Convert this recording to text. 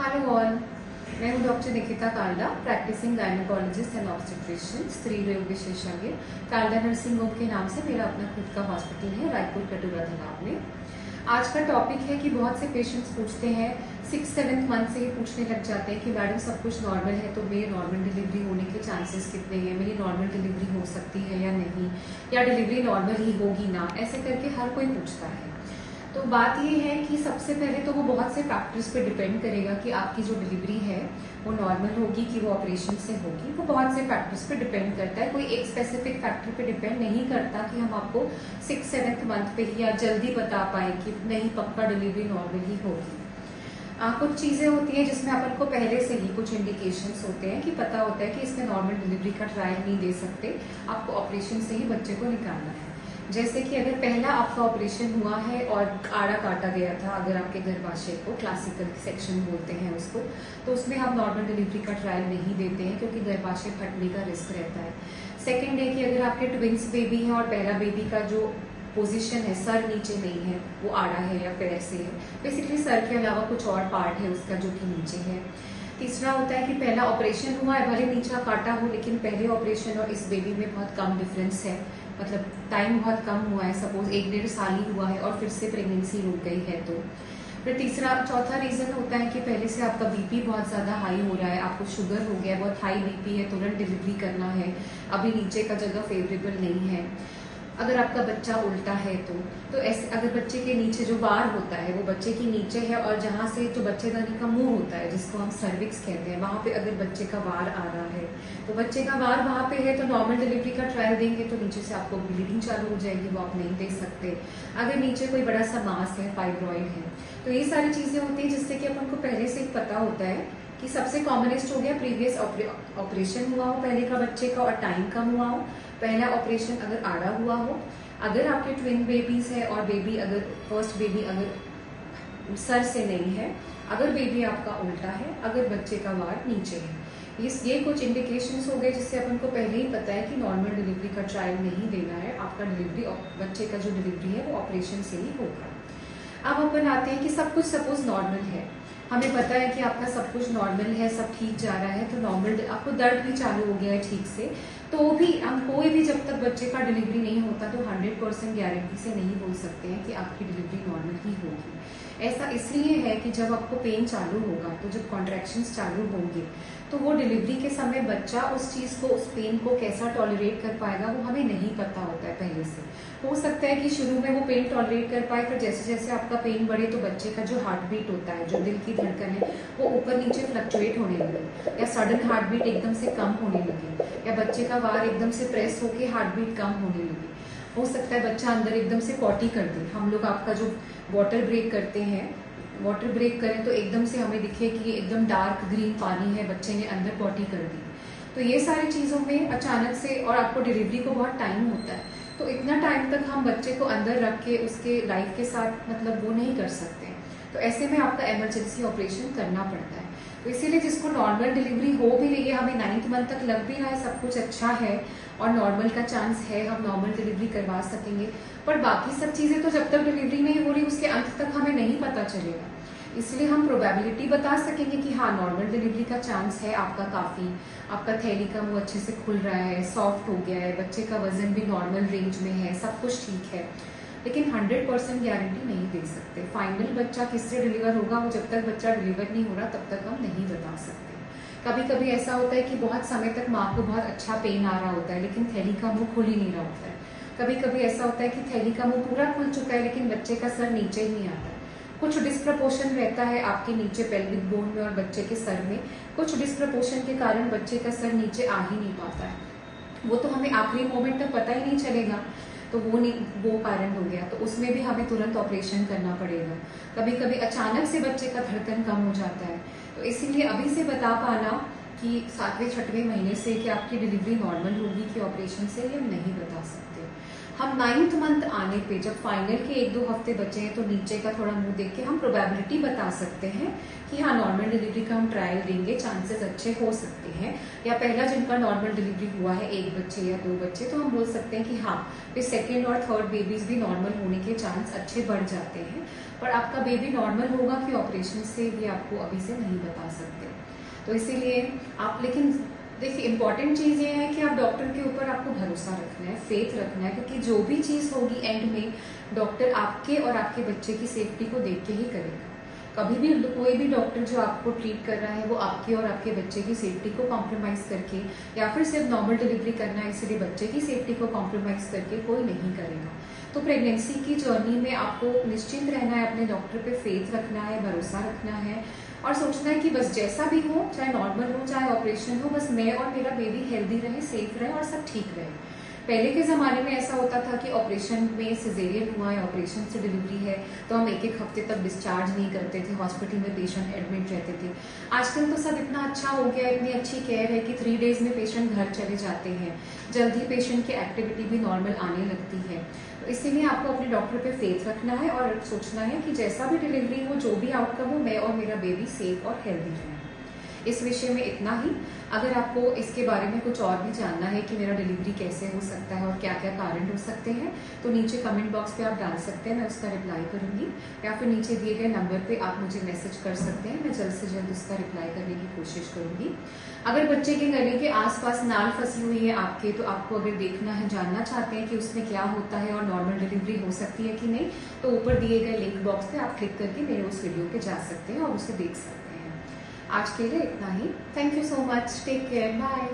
Hello all, मैं हूँ doctor Nikita Kalda, practising gynaecologist and obstetrician, स्त्री रोग विशेषज्ञ। काल्डा नर्सिंग होम के नाम से मेरा अपना खुद का हॉस्पिटल है रायपुर कटोरा तालाब में। आज का टॉपिक है कि बहुत से पेशेंट्स पूछते हैं 6-7 मंथ से ही पूछने लग जाते हैं कि मैडम सब कुछ नॉर्मल है तो मेरी नॉर्मल डिलीवरी होने के चांसेस कितने हैं, मेरी नॉर्मल डिलीवरी हो सकती है या नहीं, या डिलीवरी नॉर्मल ही होगी ना, ऐसे करके हर कोई पूछता है। तो बात ये है कि सबसे पहले तो वो बहुत से फैक्टर्स पे डिपेंड करेगा कि आपकी जो डिलीवरी है वो नॉर्मल होगी कि वो ऑपरेशन से होगी। वो बहुत से फैक्टर्स पे डिपेंड करता है, कोई एक स्पेसिफिक फैक्टर पे डिपेंड नहीं करता कि हम आपको 6-7 मंथ पे ही या जल्दी बता पाए कि नहीं पक्का डिलीवरी नॉर्मल ही होगी। कुछ चीजें होती हैं जिसमें अपन को पहले से ही कुछ इंडिकेशंस होते हैं कि पता होता है कि इसमें नॉर्मल डिलीवरी का ट्रायल नहीं दे सकते, आपको ऑपरेशन से ही बच्चे को निकालना है। जैसे कि अगर पहला आपका ऑपरेशन हुआ है और आड़ा काटा गया था, अगर आपके गर्भाशय को, क्लासिकल सेक्शन बोलते हैं उसको, तो उसमें हम नॉर्मल डिलीवरी का ट्रायल नहीं देते हैं क्योंकि गर्भाशय फटने का रिस्क रहता है। सेकेंड है कि अगर आपके ट्विंस बेबी हैं और पहला बेबी का जो पोजीशन है सर नीचे नहीं है, वो आड़ा है या पैर से है, बेसिकली सर के अलावा कुछ और पार्ट है उसका जो कि नीचे है। तीसरा होता है कि पहला ऑपरेशन हुआ है, भले नीचा काटा हो, लेकिन पहले ऑपरेशन और इस बेबी में बहुत कम डिफरेंस है, मतलब टाइम बहुत कम हुआ है, सपोज 1-1.5 साल ही हुआ है और फिर से प्रेगनेंसी रुक गई है। तो फिर चौथा रीजन होता है कि पहले से आपका बीपी बहुत ज्यादा हाई हो रहा है, आपको शुगर हो गया, बहुत हाई बीपी है, तुरंत डिलीवरी करना है, अभी नीचे का जगह फेवरेबल नहीं है। अगर आपका बच्चा उल्टा है तो ऐसे अगर बच्चे के नीचे जो वार होता है वो बच्चे के नीचे है और जहाँ से जो बच्चेदानी का मुंह होता है जिसको हम सर्विक्स कहते हैं, वहां पे अगर बच्चे का वार आ रहा है तो बच्चे का वार वहां पे है तो नॉर्मल डिलीवरी का ट्रायल देंगे तो नीचे से आपको ब्लीडिंग चालू हो जाएगी, वो आप नहीं दे सकते। अगर नीचे कोई बड़ा सा मास है, फाइब्रॉइड है, तो ये सारी चीजें होती है जिससे कि अपन को पहले से ही पता होता है कि सबसे कॉमनेस्ट हो गया प्रीवियस ऑपरेशन हुआ हो पहले का बच्चे का और टाइम कम हुआ हो, पहला ऑपरेशन अगर आड़ा हुआ हो, अगर आपके ट्विन बेबीज है और बेबी अगर फर्स्ट बेबी अगर सर से नहीं है, अगर बेबी आपका उल्टा है, अगर बच्चे का वार नीचे है, ये कुछ इंडिकेशंस हो गए जिससे अपन को पहले ही पता है कि नॉर्मल डिलीवरी का ट्रायल नहीं देना है, आपका डिलीवरी बच्चे का जो डिलीवरी है वो ऑपरेशन से ही होगा। अब अपन आते हैं कि सब कुछ सपोज नॉर्मल है, हमें पता है कि आपका सब कुछ नॉर्मल है, सब ठीक जा रहा है, तो नॉर्मल आपको दर्द भी चालू हो गया है ठीक से, तो भी हम कोई भी जब तक बच्चे का डिलीवरी नहीं होता तो 100% गारंटी से नहीं बोल सकते हैं कि आपकी डिलीवरी नॉर्मल ही होगी। ऐसा इसलिए है कि जब आपको पेन चालू होगा, तो जब कॉन्ट्रैक्शंस चालू होंगे तो वो डिलीवरी के समय बच्चा उस चीज को, उस पेन को कैसा टॉलरेट कर पाएगा वो हमें नहीं पता होता है पहले से। हो सकता है कि शुरू में वो पेन टॉलरेट कर पाए, फिर जैसे जैसे आपका पेन बढ़े तो बच्चे का जो हार्ट बीट होता है, जो दिल की धड़कन है, वो ऊपर नीचे फ्लक्चुएट होने लगे, या सडन हार्ट बीट एकदम से कम होने लगे, या बच्चे का वार एकदम से प्रेस होके हार्ट बीट कम होने लगे। हो सकता है बच्चा अंदर एकदम से पॉटी कर दे, हम लोग आपका जो वाटर ब्रेक करते हैं, वाटर ब्रेक करें तो एकदम से हमें दिखे कि एकदम डार्क ग्रीन पानी है, बच्चे ने अंदर पॉटी कर दी। तो ये सारी चीजों में अचानक से, और आपको डिलीवरी को बहुत टाइम होता है, तो इतना टाइम तक हम बच्चे को अंदर रख के उसके लाइफ के साथ मतलब वो नहीं कर सकते, तो ऐसे में आपका इमरजेंसी ऑपरेशन करना पड़ता है। तो इसीलिए जिसको नॉर्मल डिलीवरी हो भी रही है, हमें 9th मंथ तक लग भी रहा है, सब कुछ अच्छा है और नॉर्मल का चांस है, हम नॉर्मल डिलीवरी करवा सकेंगे, पर बाकी सब चीजें तो जब तक डिलीवरी नहीं हो रही उसके अंत तक हमें नहीं पता चलेगा। इसलिए हम प्रोबेबिलिटी बता सकेंगे कि हाँ नॉर्मल डिलीवरी का चांस है आपका काफी, आपका थैली का मुंह अच्छे से खुल रहा है, सॉफ्ट हो गया है, बच्चे का वजन भी नॉर्मल रेंज में है, सब कुछ ठीक है, लेकिन 100% गारंटी नहीं दे सकते। फाइनल बच्चा किससे डिलीवर होगा, वो जब तक बच्चा डिलीवर नहीं हो रहा तब तक हम नहीं बता सकते। कभी कभी ऐसा होता है कि बहुत समय तक माँ को बहुत अच्छा पेन आ रहा होता है लेकिन थैली का मुंह खुल ही नहीं रहा होता है। कभी कभी ऐसा होता है कि थैली का मुंह पूरा खुल चुका है लेकिन बच्चे का सर नीचे ही नहीं आता है। कुछ डिस्प्रपोर्शन रहता है आपके नीचे पेल्विक बोन में और बच्चे के सर में, कुछ डिस्प्रपोर्शन के कारण बच्चे का सर नीचे आ ही नहीं पाता है, वो तो हमें आखिरी मोमेंट तक पता ही नहीं चलेगा, तो वो कारण हो गया, तो उसमें भी हमें तुरंत ऑपरेशन करना पड़ेगा। कभी कभी अचानक से बच्चे का धड़कन कम हो जाता है, तो इसीलिए अभी से बता पाना कि 7वें 6वें महीने से कि आपकी डिलीवरी नॉर्मल होगी कि ऑपरेशन से, ये हम नहीं बता सकते। हम 9th मंथ आने पे जब फाइनल के 1-2 हफ्ते बचे हैं तो नीचे का थोड़ा मुंह देख के हम प्रोबेबिलिटी बता सकते हैं कि हाँ नॉर्मल डिलीवरी का हम ट्रायल देंगे, चांसेस अच्छे हो सकते हैं। या पहला जिनका नॉर्मल डिलीवरी हुआ है 1 बच्चे या 2 बच्चे, तो हम बोल सकते हैं कि हाँ फिर सेकेंड और थर्ड बेबीज भी नॉर्मल होने के चांस अच्छे बढ़ जाते हैं। पर आपका बेबी नॉर्मल होगा कि ऑपरेशन से भी आपको अभी से नहीं बता सकते। तो इसीलिए आप, लेकिन देखिए इंपॉर्टेंट चीज ये है कि आप डॉक्टर के ऊपर आपको भरोसा रखना है, फेथ रखना है, क्योंकि जो भी चीज होगी एंड में डॉक्टर आपके और आपके बच्चे की सेफ्टी को देख के ही करेगा। कभी भी कोई भी डॉक्टर जो आपको ट्रीट कर रहा है वो आपके और आपके बच्चे की सेफ्टी को कॉम्प्रोमाइज करके या फिर सिर्फ नॉर्मल डिलीवरी करना है इसलिए बच्चे की सेफ्टी को कॉम्प्रोमाइज करके कोई नहीं करेगा। तो प्रेगनेंसी की जर्नी में आपको निश्चिंत रहना है, अपने डॉक्टर पे फेथ रखना है, भरोसा रखना है और सोचना है कि बस जैसा भी हो, चाहे नॉर्मल हो चाहे ऑपरेशन हो, बस मैं और मेरा बेबी हेल्दी रहे, सेफ रहे और सब ठीक रहे। पहले के जमाने में ऐसा होता था कि ऑपरेशन में सिजेरियन हुआ है, ऑपरेशन से डिलीवरी है, तो हम 1-1 हफ्ते तक डिस्चार्ज नहीं करते थे, हॉस्पिटल में पेशेंट एडमिट रहते थे। आजकल तो सब इतना अच्छा हो गया, इतनी अच्छी केयर है कि 3 डेज में पेशेंट घर चले जाते हैं, जल्दी पेशेंट की एक्टिविटी भी नॉर्मल आने लगती है। तो इसीलिए आपको अपने डॉक्टर पे फेथ रखना है और सोचना है कि जैसा भी डिलीवरी हो, जो भी आउटकम हो, मैं और मेरा बेबी सेफ और हेल्दी रहे। इस विषय में इतना ही। अगर आपको इसके बारे में कुछ और भी जानना है कि मेरा डिलीवरी कैसे हो सकता है और क्या क्या कारण हो सकते हैं, तो नीचे कमेंट बॉक्स पे आप डाल सकते हैं, मैं उसका रिप्लाई करूंगी। या फिर नीचे दिए गए नंबर पे आप मुझे मैसेज कर सकते हैं, मैं जल्द से जल्द उसका रिप्लाई करने की कोशिश करूंगी। अगर बच्चे के गले के आसपास नाल फंसी हुई है आपके, तो आपको अगर देखना है, जानना चाहते हैं कि उसमें क्या होता है और नॉर्मल डिलीवरी हो सकती है कि नहीं, तो ऊपर दिए गए लिंक बॉक्स पे आप क्लिक करके मेरे उस वीडियो पे जा सकते हैं और उसे देख सकते हैं। आज के लिए इतना ही। Thank you so much, take care, bye.